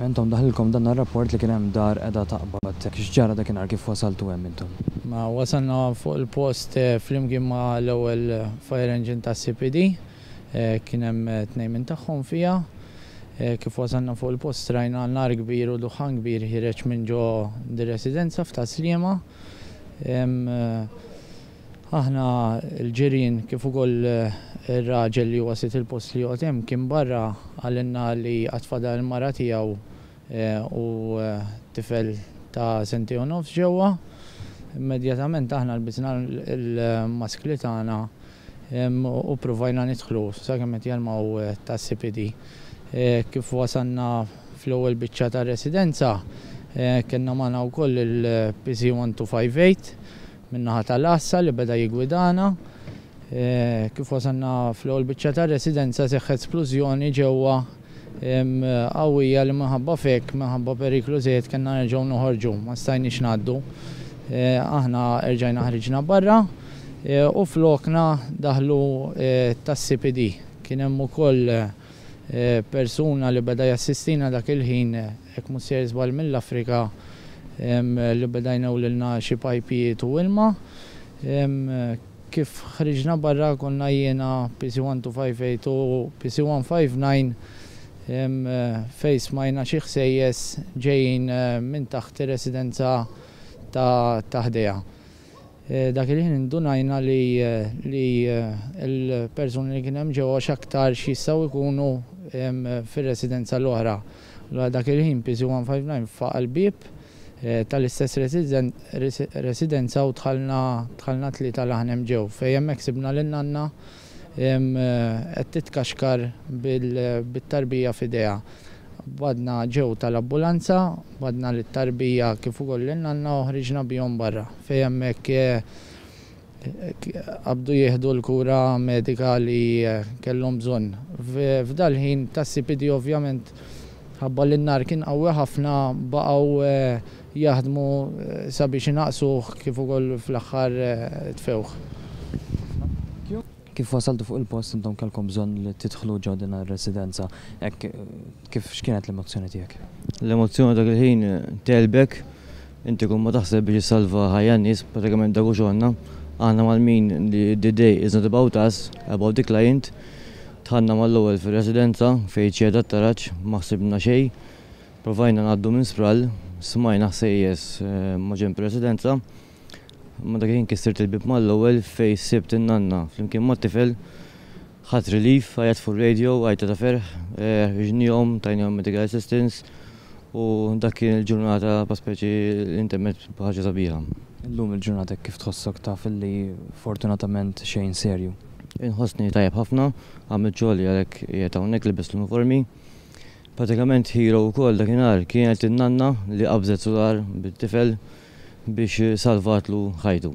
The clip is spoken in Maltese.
Intom daħilkom dan ir-rapport li kien hemm dar qiegħda taqbad. X'ġara dakinhar kif wasaltu hemm intom? Ma wasalna fuq il-post flimkien ma l-ewwel fire engine ta' CPD, kien hemm tnejn minn tagħhom fiha. Kif wasalna fuq il-post rajna nar kbir u duħan kbir ħireġ minn ġo dir-residenza f'Taslima. Aħna l-ġirien kif ukoll ir-raġel li wasit il-post li hemm kien barra għalinna li għatfada l-mara tiegħu u tifel ta' sentej u nofs ġewwa. Immedjatament aħna lbisna l-maskli tagħna u provajna nidħlu sakemm qed jalmgħu tas-CPD. Kif wasalna fl-ewwel biċċa ta' residenza kellna magħna wkoll il-PC1258 min-naħa tal-Assa li beda jigwidana. Kif wasalna fl-ewwel biċċa ta' residenza seħħet esplużjoni ġewwa qawwija li minħabba fek, minħabba periklu żejjed kellna nerġgħu noħorġu, ma stajniex ngħaddu. Aħna rġajna ħriġna barra u flokna daħlu tas-CPD. Kien hemm ukoll persuna li beda jassistina dak il-ħin hekk mhux żball mill-Afrika li beda jnewwilna xi pajpijiet u ilma. Kif ħriġna barra konna jiena PC1258 u PC159 fejn smajna xi ħsejjes ġejjin minn taħt ir-residenza ta' ħdejha. Dak il-ħin indunajna li l-persuni li kien hemm ġewwa x'aktar x'jistgħu jkunu fir-residenza l-oħra. Dak il-ħin PC159 faq il-bieb tal-istess residenza u tħallna tlieta laħnem ġew fejn hemmhekk sibna lil nanna qed titkaxkar bit-tarbija f'idejha. Badna ġew tal-ambulanza, badna lit-tarbija kif ukoll lil nanna u ħriġna bihom barra fejn hemmhekk qabdu jieħdu l-kura medika li kellhom bżonn. F'dal ħin tas-CPD ovvjament ħabba li n-nar kien qawwi ħafna baqgħu jaħdmu sabiex inaqsuh kif ukoll fl-aħħar tfewħ. Kif wasaltu fuq il-post intom kellkom bżonn li tidħlu ġew din ir-residenza, hekk kif x'kienet l-emozzjoni tiegħek? L-emozzjoni dak il-ħin telbek, inti kun ma taħseb biex issalva ħajja nies, pratikament dak xogħolna. Aħna mal-min li the day is not about us, about the client. Tħanna mal-ewwel fir-residenza fejn ċieda t-taraġġ ma ħsibna xejn. Provajna ngħaddu minn spral, smajna ħsejjes ma' ġenb residenza. Ma dak kien kissirt il-bib mal-ewwel fejn sibt in-nanna flimkien mat-tifel ħadd relief għajat fuq radio għajta ta' ferħ, ġnihom tajnihom medical assistance u dak kien il-ġurnata pa' speċi l-internet bħaġa sabiħa. Illum il-ġurnata kif tħossok taf li fortunatament xejn serju? Inħossni tajjeb ħafna, għamilt xogħli għalhekk qiegħed hawnhekk libes l-uniformi. Pratikament hero wkoll dakinhar kienet in-nanna li qabżet sular bit-tifel biex salvatlu ħajtu.